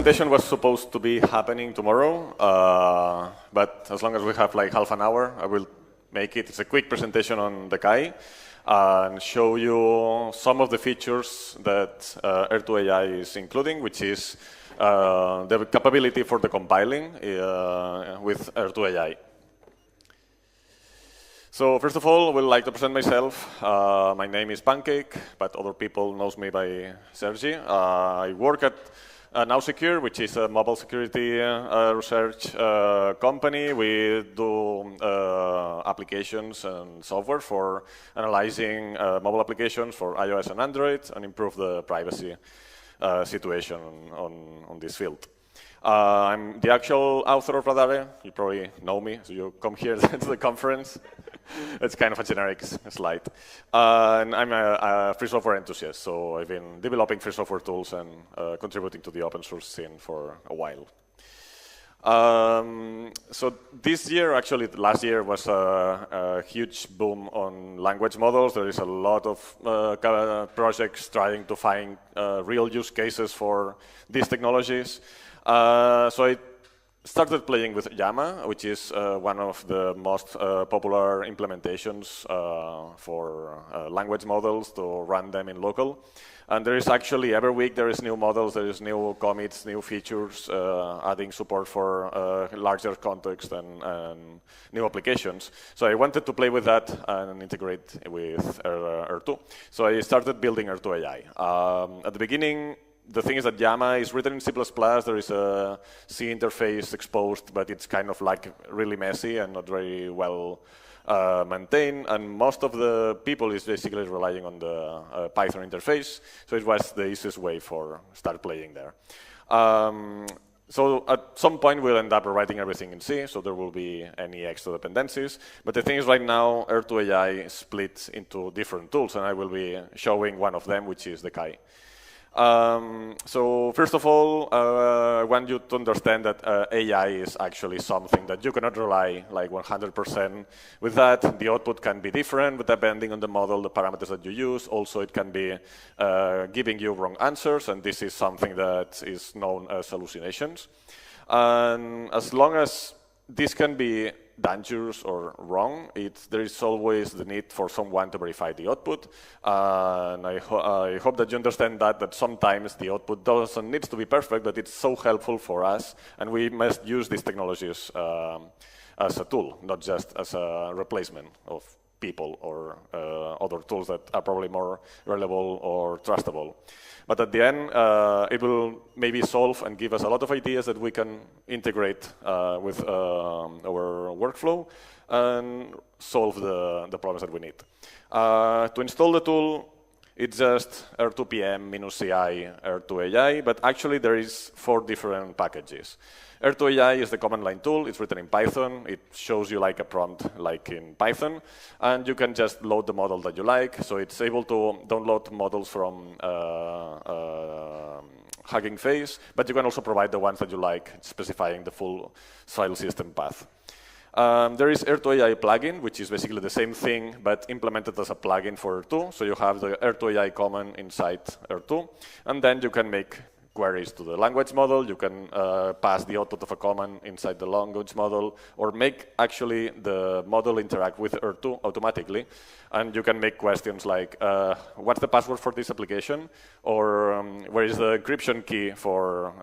presentation was supposed to be happening tomorrow, but as long as we have like half an hour, I will make it. It's a quick presentation on Decai and show you some of the features that R2AI is including, which is the capability for decompiling with R2AI. So first of all, I would like to present myself. My name is Pancake, but other people knows me by Sergi. I work at NowSecure, which is a mobile security research company. We do applications and software for analyzing mobile applications for iOS and Android and improve the privacy situation on this field. I'm the actual author of Radare. You probably know me, so you come here to the conference. It's kind of a generic slide. And I'm a free software enthusiast, so I've been developing free software tools and contributing to the open source scene for a while. So this year, actually last year, was a huge boom on language models. There is a lot of projects trying to find real use cases for these technologies. So I started playing with Llama, which is one of the most popular implementations for language models to run them in local. And there is actually, every week there is new models, there is new commits, new features, adding support for larger context and new applications. So I wanted to play with that and integrate with R2. So I started building R2AI. At the beginning, the thing is that Llama is written in C++. There is a C interface exposed, but it's kind of like really messy and not very well maintained. And most of the people is basically relying on the Python interface. So it was the easiest way for start playing there. So at some point, we'll end up writing everything in C, so there will be any extra dependencies. But the thing is right now, R2AI splits into different tools, and I will be showing one of them, which is Decai. So first of all, I want you to understand that AI is actually something that you cannot rely like 100% with that. The output can be different, but depending on the model, the parameters that you use. Also, it can be giving you wrong answers, and this is something that is known as hallucinations. And as long as this can be dangerous or wrong, there is always the need for someone to verify the output. And I hope that you understand that sometimes the output doesn't need to be perfect, but it's so helpful for us, and we must use these technologies as a tool, not just as a replacement of people or other tools that are probably more reliable or trustable. But at the end, it will maybe solve and give us a lot of ideas that we can integrate with our workflow and solve the problems that we need. To install the tool, it's just r2pm-ci r2ai, but actually there is 4 different packages. R2AI is the command line tool. It's written in Python. It shows you like a prompt like in Python. And you can just load the model that you like. So it's able to download models from Hugging Face, but you can also provide the ones that you like, specifying the full file system path. There is R2AI plugin, which is basically the same thing, but implemented as a plugin for R2. So you have the R2AI command inside R2, and then you can make queries to the language model. You can pass the output of a command inside the language model, or make actually the model interact with R2 automatically. And you can make questions like, what's the password for this application? Or where is the encryption key for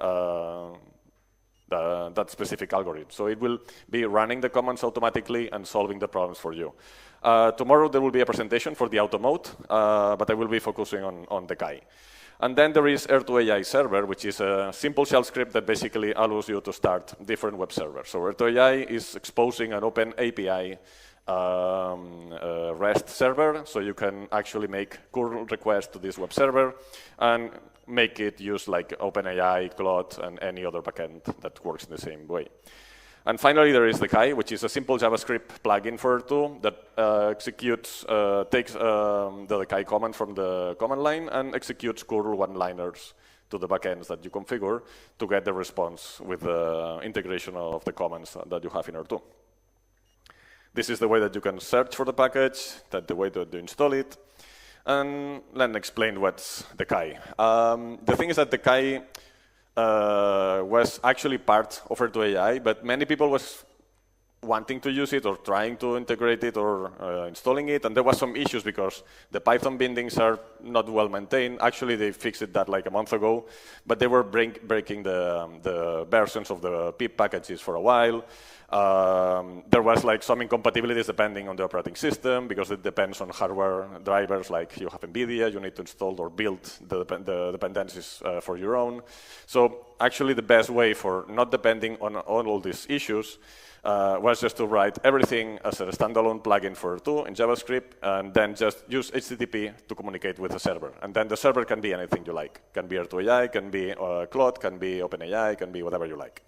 that specific algorithm? So it will be running the commands automatically and solving the problems for you. Tomorrow there will be a presentation for the auto mode, but I will be focusing on Decai. And then there is R2AI server, which is a simple shell script that basically allows you to start different web servers. So R2AI is exposing an open API REST server, so you can actually make curl requests to this web server and make it use like OpenAI, Claude, and any other backend that works in the same way. And finally, there is Decai, which is a simple JavaScript plugin for R2 that takes the Decai command from the command line and executes curl one-liners to the backends that you configure to get the response with the integration of the commands that you have in R2. This is the way that you can search for the package, that's the way that you install it. And let me explain what's Decai. The thing is that Decai was actually part of R2AI, but many people was wanting to use it or trying to integrate it or installing it, and there was some issues because the Python bindings are not well maintained. Actually, they fixed that like a month ago, but they were breaking the versions of the pip packages for a while. There was like some incompatibilities depending on the operating system because it depends on hardware drivers. Like you have NVIDIA, you need to install or build the dependencies for your own. So actually, the best way for not depending on all these issues was just to write everything as a standalone plugin for R2 in JavaScript, and then just use HTTP to communicate with the server. And then the server can be anything you like. Can be R2AI, can be Claude, can be OpenAI, can be whatever you like.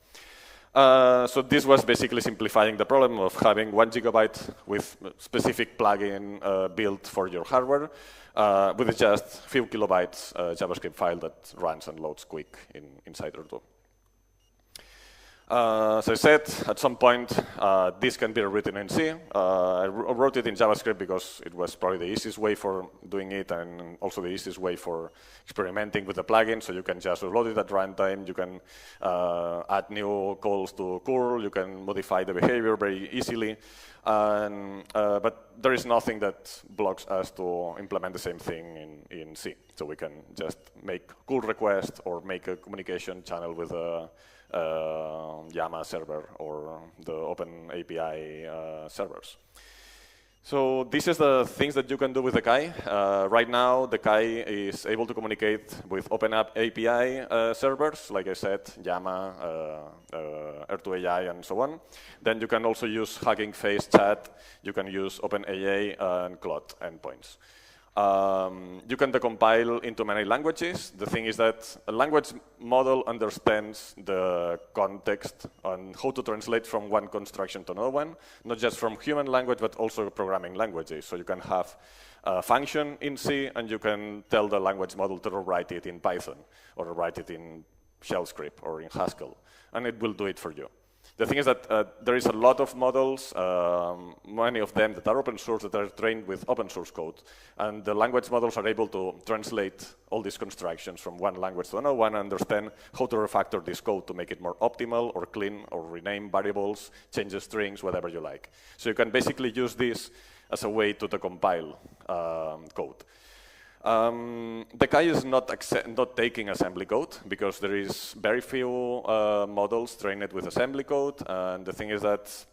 So this was basically simplifying the problem of having 1 gigabyte with specific plugin built for your hardware with just a few kilobytes JavaScript file that runs and loads quick inside R2. As I said, at some point, this can be written in C. I wrote it in JavaScript because it was probably the easiest way for doing it and also the easiest way for experimenting with the plugin. So you can just load it at runtime. You can add new calls to curl. You can modify the behavior very easily. But there is nothing that blocks us to implement the same thing in C. So we can just make curl request or make a communication channel with a Llama server or the Open API servers. So this is the things that you can do with Decai. Right now, Decai is able to communicate with Open API servers, like I said, Llama, R2AI, and so on. Then you can also use Hugging Face chat. You can use OpenAI and Claude endpoints. You can decompile into many languages. The thing is that a language model understands the context on how to translate from one construction to another one, not just from human language, but also programming languages. So you can have a function in C, and you can tell the language model to write it in Python, or write it in shell script, or in Haskell, and it will do it for you. The thing is that there is a lot of models, many of them that are open source, that are trained with open source code. And the language models are able to translate all these constructions from one language to another one and understand how to refactor this code to make it more optimal or clean or rename variables, change the strings, whatever you like. So you can basically use this as a way to decompile code. Decai is not taking assembly code because there is very few models trained with assembly code, and the thing is that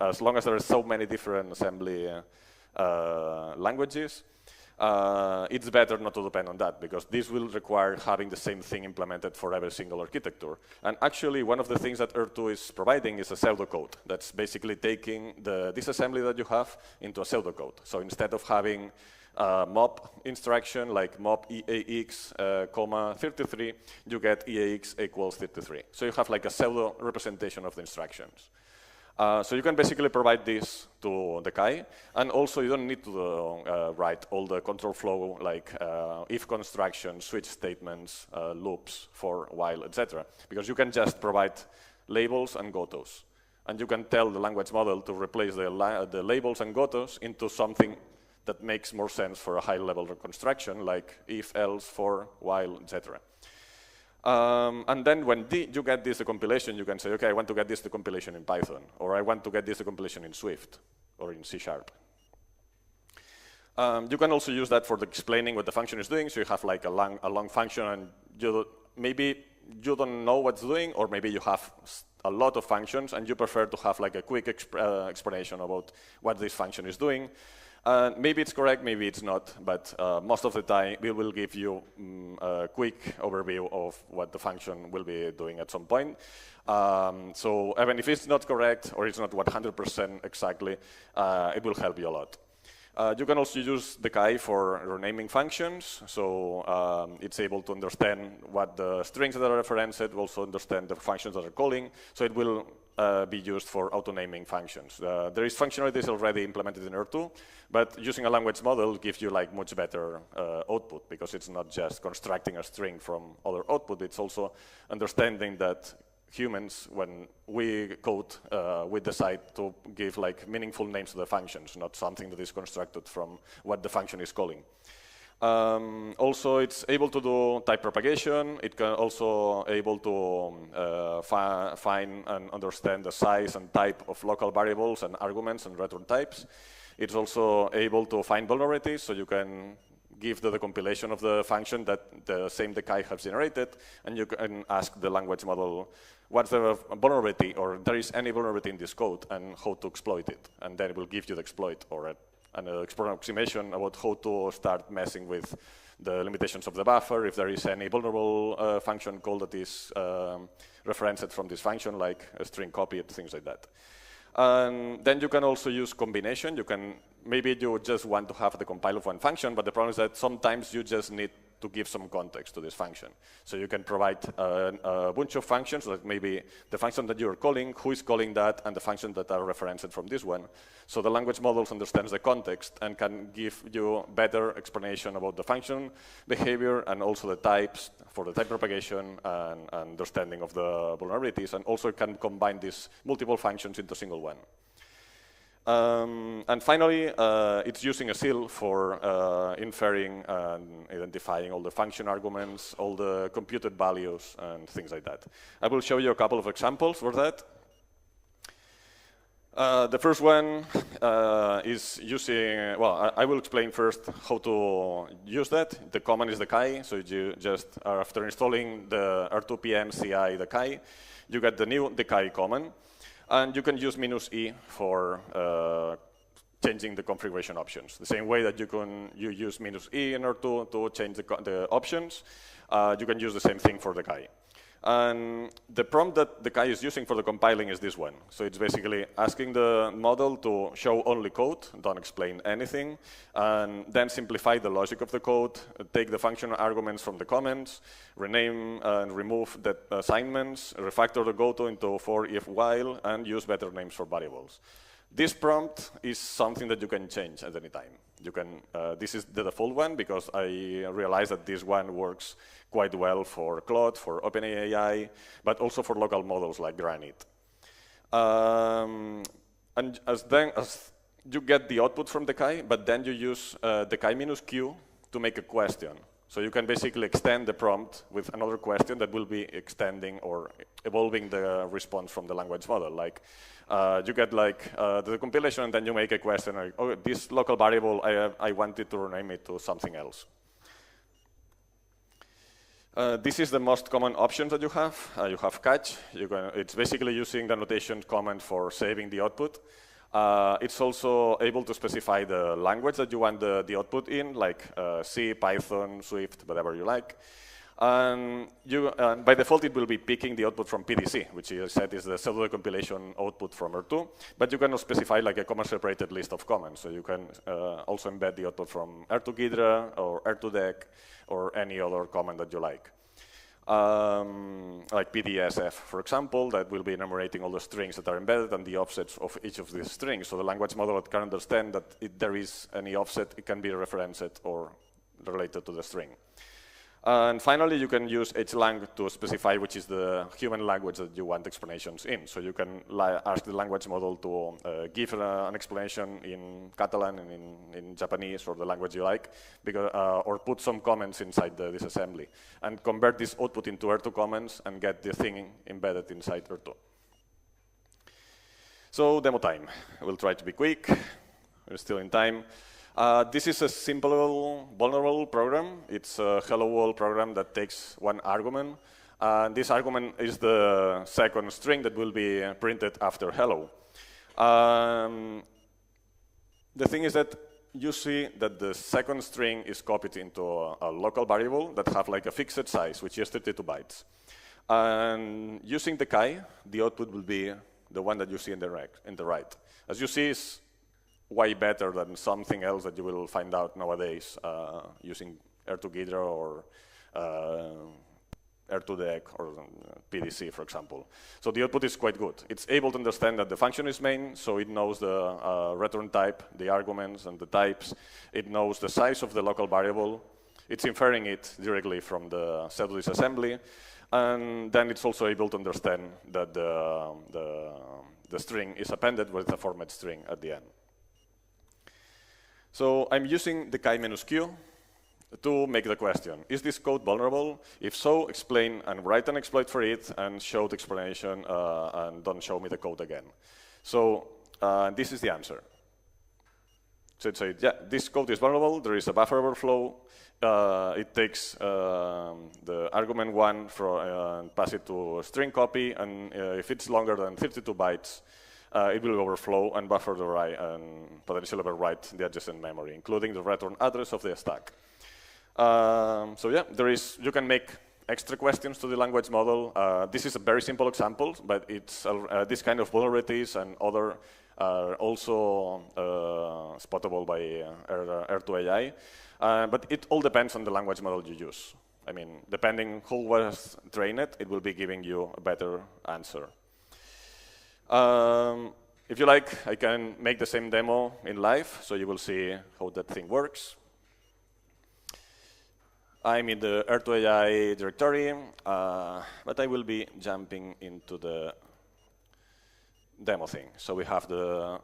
as long as there are so many different assembly languages, it's better not to depend on that because this will require having the same thing implemented for every single architecture. And actually, one of the things that R2 is providing is a pseudocode that's basically taking the disassembly that you have into a pseudocode. So instead of having mob instruction like mob EAX, 33, you get EAX equals 33. So you have like a pseudo representation of the instructions. So you can basically provide this to Decai, and also you don't need to write all the control flow like if constructions, switch statements, loops, for, while, etc. Because you can just provide labels and gotos. And you can tell the language model to replace the labels and gotos into something that makes more sense for a high-level construction, like if, else, for, while, etc. And then when you get this decompilation, you can say, okay, I want to get this decompilation in Python, or I want to get this decompilation in Swift, or in C#. You can also use that for explaining what the function is doing, so you have like a long function, and maybe you don't know what's doing, or maybe you have a lot of functions, and you prefer to have like a quick explanation about what this function is doing. Maybe it's correct, maybe it's not, but most of the time we will give you a quick overview of what the function will be doing at some point. So even if it's not correct or it's not 100% exactly, it will help you a lot. You can also use Decai for renaming functions, so it's able to understand what the strings that are referenced, also understand the functions that are calling, so it will be used for auto-naming functions. There is functionalities already implemented in R2, but using a language model gives you like much better output because it's not just constructing a string from other output, it's also understanding that humans, when we code, we decide to give like meaningful names to the functions, not something that is constructed from what the function is calling. Also, it's able to do type propagation. It can also able to find and understand the size and type of local variables and arguments and return types. It's also able to find vulnerabilities, so you can give the decompilation of the function that the same Decai has generated, and you can ask the language model what's the vulnerability, or there is any vulnerability in this code, and how to exploit it. And then it will give you the exploit or an approximation about how to start messing with the limitations of the buffer, if there is any vulnerable function call that is referenced from this function, like a string copy, things like that. And then you can also use combination. You can, maybe you just want to have the compile of one function, but the problem is that sometimes you just need to give some context to this function. So you can provide a bunch of functions, like maybe the function that you're calling, who is calling that, and the functions that are referenced from this one. So the language models understands the context and can give you better explanation about the function behavior and also the types for the type propagation and understanding of the vulnerabilities, and also can combine these multiple functions into a single one. And finally, it's using a seal for inferring and identifying all the function arguments, all the computed values, and things like that. I will show you a couple of examples for that. The first one is using, well, I will explain first how to use that. The command is Decai, so you just, after installing the r2pm CI Decai, you get the new Decai command. And you can use -e for changing the configuration options. The same way that you use -e in R2 to change the options, you can use the same thing for Decai. And the prompt that Decai is using for the compiling is this one. So it's basically asking the model to show only code, don't explain anything, and then simplify the logic of the code, take the functional arguments from the comments, rename and remove the assignments, refactor the goto into for, if, while, and use better names for variables. This prompt is something that you can change at any time. You can, this is the default one because I realized that this one works quite well for Claude, for OpenAI, but also for local models like Granite. And as you get the output from Decai, but then you use Decai -q to make a question. So you can basically extend the prompt with another question that will be extending or evolving the response from the language model. Like you get like the compilation, and then you make a question like, oh, this local variable, I wanted to rename it to something else. This is the most common options that you have. You have catch. It's basically using the annotation command for saving the output. It's also able to specify the language that you want the output in, like C, Python, Swift, whatever you like. And by default, it will be picking the output from PDC, which I said is the pseudo-decompilation output from R2. But you can specify like a comma-separated list of commands. So you can also embed the output from r2ghidra or r2dec or any other command that you like. Like PDSF, for example, that will be enumerating all the strings that are embedded and the offsets of each of these strings. So the language model can understand that if there is any offset, it can be referenced or related to the string. And finally, you can use hlang to specify which is the human language that you want explanations in. So you can ask the language model to give an explanation in Catalan and in Japanese or the language you like, because, or put some comments inside this assembly and convert this output into R2 comments and get the thing embedded inside R2. So demo time. We'll try to be quick. We're still in time. This is a simple, vulnerable program. It's a hello world program that takes one argument. And this argument is the second string that will be printed after hello. The thing is that you see that the second string is copied into a local variable that have like a fixed size, which is 32 bytes. And using Decai, the output will be the one that you see in the right. As you see, it's way better than something else that you will find out nowadays using r2ghidra or r2dec or PDC, for example. So the output is quite good. It's able to understand that the function is main, so it knows the return type, the arguments and the types. It knows the size of the local variable. It's inferring it directly from the pseudo-disassembly. And then it's also able to understand that the string is appended with a format string at the end. So I'm using Decai -q. to make the question, is this code vulnerable? If so, explain and write an exploit for it and show the explanation and don't show me the code again. So this is the answer. So it says, yeah, this code is vulnerable. There is a buffer overflow. It takes the argument 1 and pass it to a string copy. And if it's longer than 52 bytes, it will overflow and buffer the write and potentially overwrite the adjacent memory, including the return address of the stack. So yeah, you can make extra questions to the language model. This is a very simple example, but it's this kind of vulnerabilities and other are also spottable by R2AI. But it all depends on the language model you use. I mean, depending who was trained, it will be giving you a better answer. If you like, I can make the same demo in live, so you will see how that thing works. I'm in the R2AI directory, but I will be jumping into the demo thing. So we have the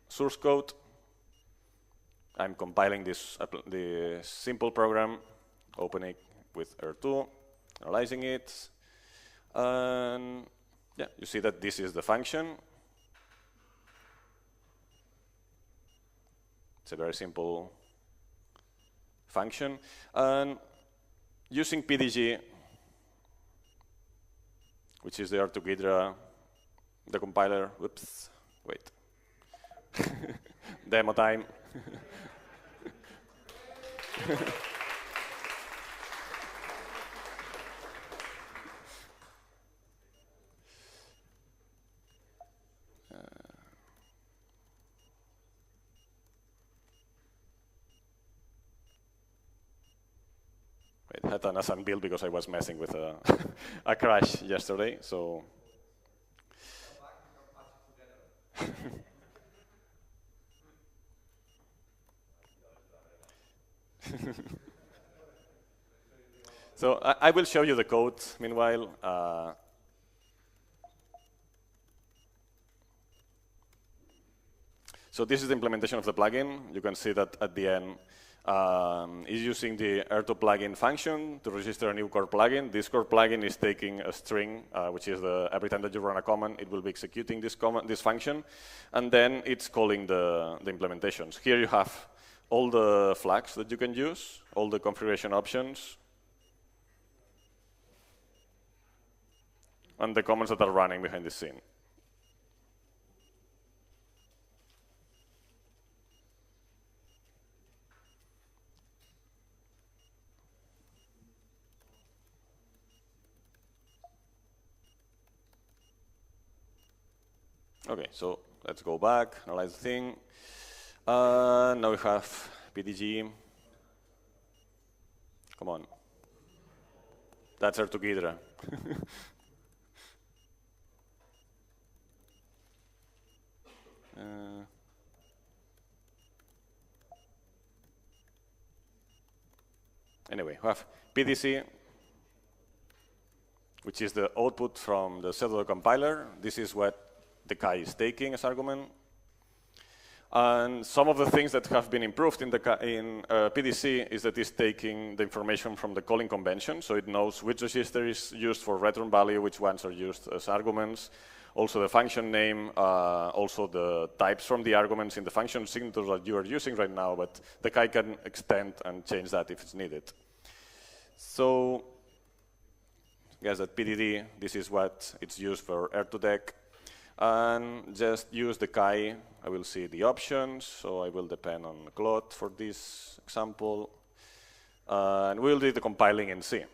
source code. I'm compiling this simple program, opening it with R2, analyzing it, and yeah, you see that this is the function. It's a very simple function, and using PDG, which is the r2con2024 decompiler. Whoops, wait. Demo time. It had an async build because I was messing with a crash yesterday. So so I will show you the code meanwhile. So this is the implementation of the plugin. You can see that at the end is using the R2 plugin function to register a new core plugin. This core plugin is taking a string, which is every time that you run a command, it will be executing this function, and then it's calling the implementations. Here you have all the flags that you can use, all the configuration options, and the commands that are running behind the scene. Okay, so let's go back, analyze the thing. Now we have PDG. Come on. That's r2con2024. Anyway, we have PDC, which is the output from the pseudo compiler. This is what Decai is taking as argument. And some of the things that have been improved in PDC is that it's taking the information from the calling convention, so it knows which register is used for return value, which ones are used as arguments, also the function name, also the types from the arguments in the function signatures that you are using right now, but Decai can extend and change that if it's needed. So, guess that PDD, this is what it's used for R2Dec. And just use Decai. I will see the options, so I will depend on Claude for this example. And we'll do the compiling in C.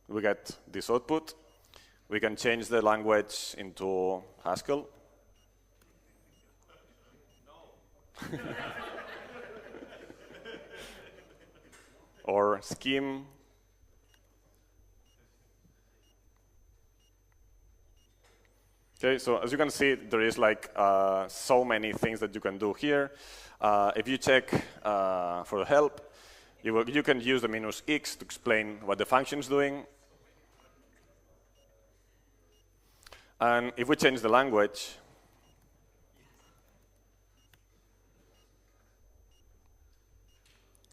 We get this output. We can change the language into Haskell. No. Or Scheme. Okay, so as you can see, there is like so many things that you can do here. If you check for the help, you can use the -x to explain what the function is doing. And if we change the language,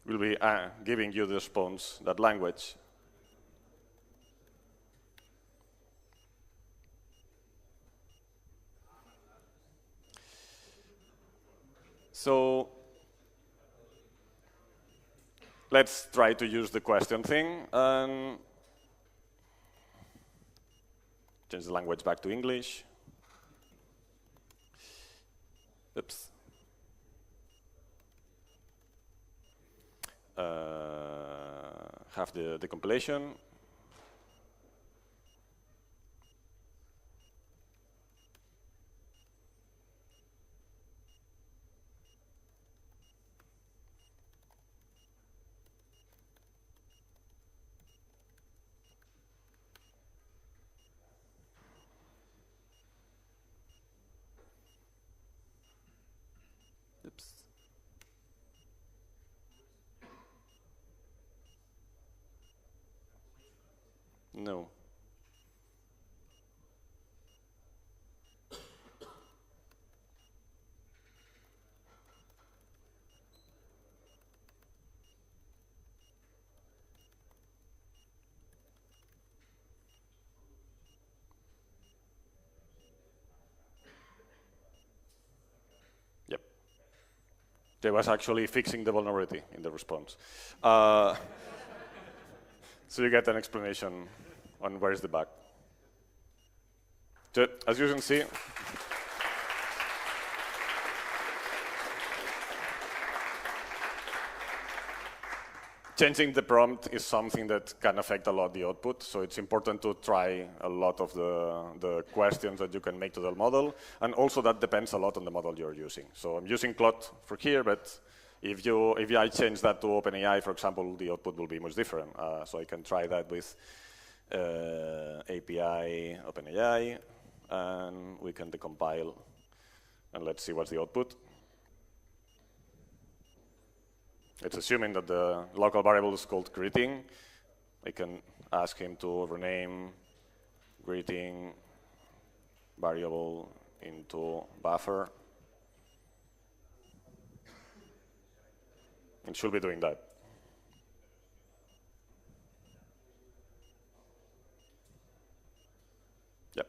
will be giving you the response, that language. So let's try to use the question thing and change the language back to English. Oops. Have the decompilation. Oops. No. Yep. They was actually fixing the vulnerability in the response. So you get an explanation on where is the bug. So, as you can see, changing the prompt is something that can affect a lot the output, so it's important to try a lot of the questions that you can make to the model, and also that depends a lot on the model you're using. So I'm using Claude for here, but if I change that to OpenAI, for example, the output will be much different. So I can try that with API OpenAI, and we can decompile, and let's see what's the output. It's assuming that the local variable is called greeting. I can ask him to rename greeting variable into buffer. It should be doing that. Yep.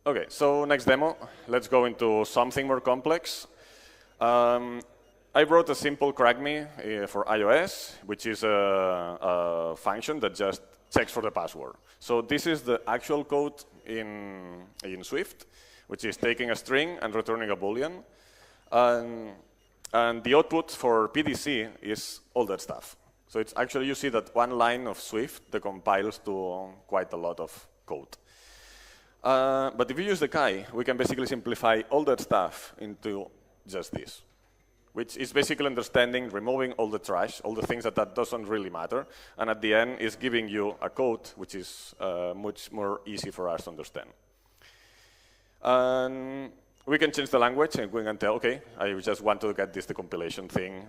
OK, so next demo, let's go into something more complex. I wrote a simple crack me for iOS, which is a function that just checks for the password. So this is the actual code in Swift, which is taking a string and returning a Boolean. And the output for PDC is all that stuff. So it's actually, you see that one line of Swift decompiles to quite a lot of code. But if you use Decai, we can basically simplify all that stuff into just this, which is basically understanding, removing all the trash, all the things that doesn't really matter, and at the end is giving you a code which is much more easy for us to understand. And we can change the language, and we can tell, OK, I just want to get this decompilation thing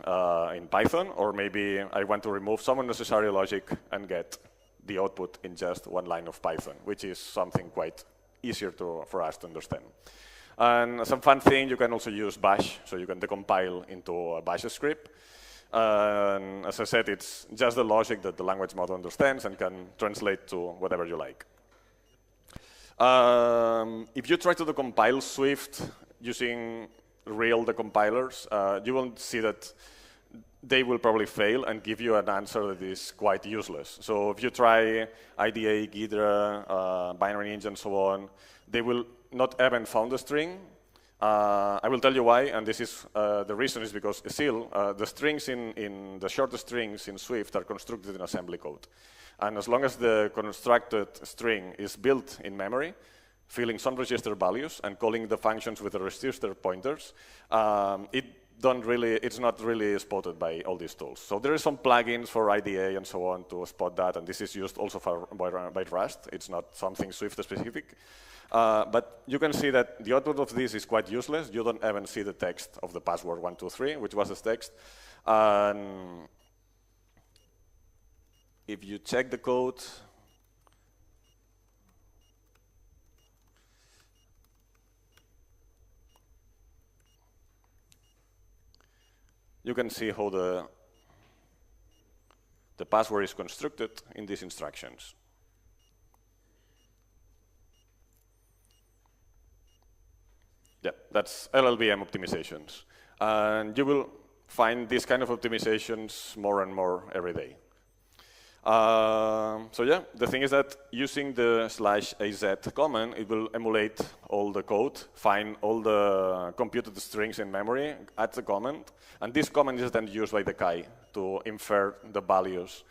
in Python, or maybe I want to remove some unnecessary logic and get the output in just one line of Python, which is something quite easier for us to understand. And some fun thing, you can also use bash, so you can decompile into a bash script. And as I said, it's just the logic that the language model understands and can translate to whatever you like. If you try to decompile Swift using real decompilers, you will see that they will probably fail and give you an answer that is quite useless. So if you try IDA, Ghidra, binary engine, and so on, they will not even found a string. I will tell you why, and this is the reason is because still the strings in the short strings in Swift are constructed in assembly code. And as long as the constructed string is built in memory, filling some register values and calling the functions with the register pointers, it's not really spotted by all these tools. So there are some plugins for IDA and so on to spot that, and this is used also by Rust. It's not something Swift specific. But you can see that the output of this is quite useless. You don't even see the text of the password 123, which was the text. And if you check the code, you can see how the password is constructed in these instructions. Yeah, that's LLVM optimizations. And you will find these kind of optimizations more and more every day. So yeah, the thing is that using the /az command, it will emulate all the code, find all the computed strings in memory, add the comment, and this command is then used by Decai to infer the values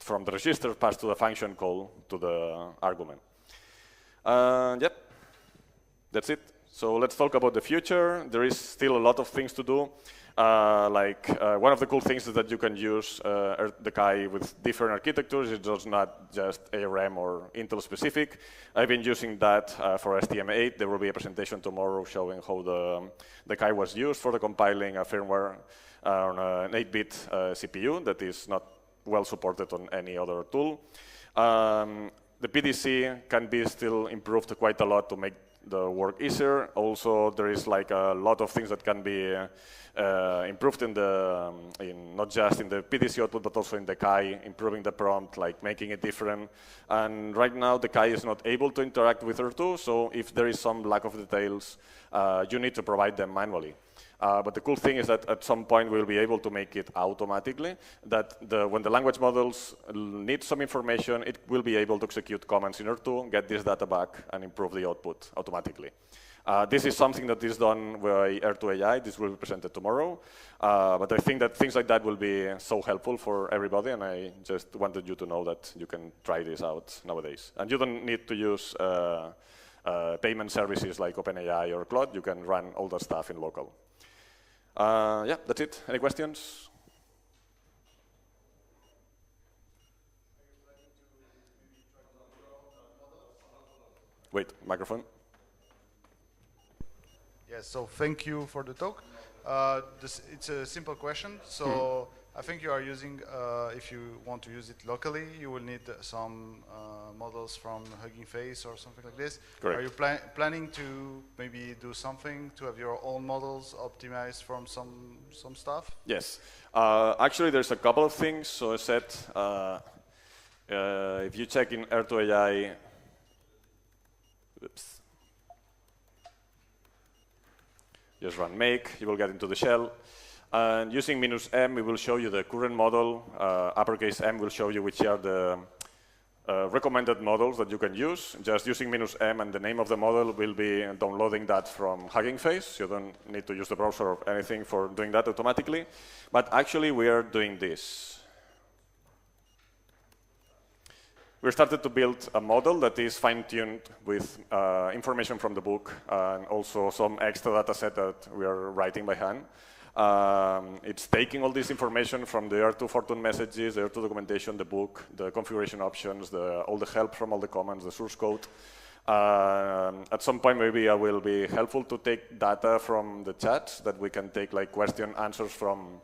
from the register passed to the function call to the argument. Yep, that's it. So let's talk about the future. There is still a lot of things to do. One of the cool things is that you can use Decai with different architectures. It's just not just ARM or Intel specific. I've been using that for STM8. There will be a presentation tomorrow showing how the Decai was used for the compiling a firmware on an 8-bit CPU that is not well supported on any other tool. The PDC can be still improved quite a lot to make the work easier. Also, there is like a lot of things that can be improved in not just in the PDC output, but also in Decai, improving the prompt, like making it different. And right now, Decai is not able to interact with R2, so if there is some lack of details, you need to provide them manually. But the cool thing is that at some point we'll be able to make it automatically, that when the language models need some information, it will be able to execute commands in R2, get this data back, and improve the output automatically. This is something that is done by R2 AI. This will be presented tomorrow. But I think that things like that will be so helpful for everybody, and I just wanted you to know that you can try this out nowadays. And you don't need to use payment services like OpenAI or Claude. You can run all the stuff in local. Yeah, that's it. Any questions? Wait, microphone. Yes, so thank you for the talk. It's a simple question. So I think you are using, if you want to use it locally, you will need some models from Hugging Face or something like this. Correct. Are you planning to maybe do something to have your own models optimized from some stuff? Yes. Actually, there's a couple of things. So I said, if you check in R2 AI, oops. Just run make, you will get into the shell. And using -m, we will show you the current model. Uppercase M will show you which are the recommended models that you can use. Just using -m and the name of the model will be downloading that from Hugging Face. You don't need to use the browser or anything for doing that automatically. But actually, we are doing this. We started to build a model that is fine-tuned with information from the book and also some extra data set that we are writing by hand. It's taking all this information from the R2 Fortune messages, the R2 documentation, the book, the configuration options, all the help from all the commands, the source code. At some point, maybe I will be helpful to take data from the chats that we can take like question answers from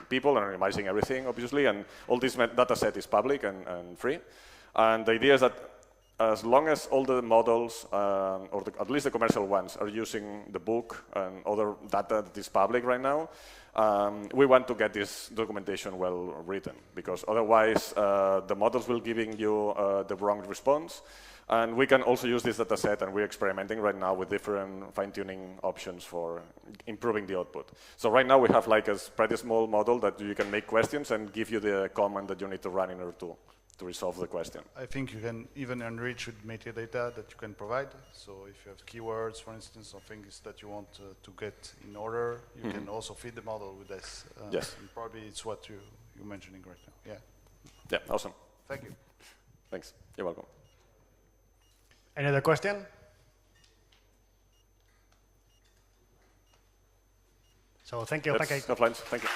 people, anonymizing everything, obviously, and all this data set is public and free. And the idea is that as long as all the models, or at least the commercial ones, are using the book and other data that is public right now, we want to get this documentation well written, because otherwise the models will giving you the wrong response. And we can also use this data set, and we're experimenting right now with different fine-tuning options for improving the output. So right now we have like a pretty small model that you can make questions and give you the command that you need to run in R2 to resolve the question. I think you can even enrich with metadata that you can provide. So if you have keywords, for instance, or things that you want to get in order, you can also feed the model with this. Yes. And probably it's what you're mentioning right now. Yeah. Yeah, awesome. Thank you. Thanks. You're welcome. Any other question? So thank you. Let's have lunch. Thank you.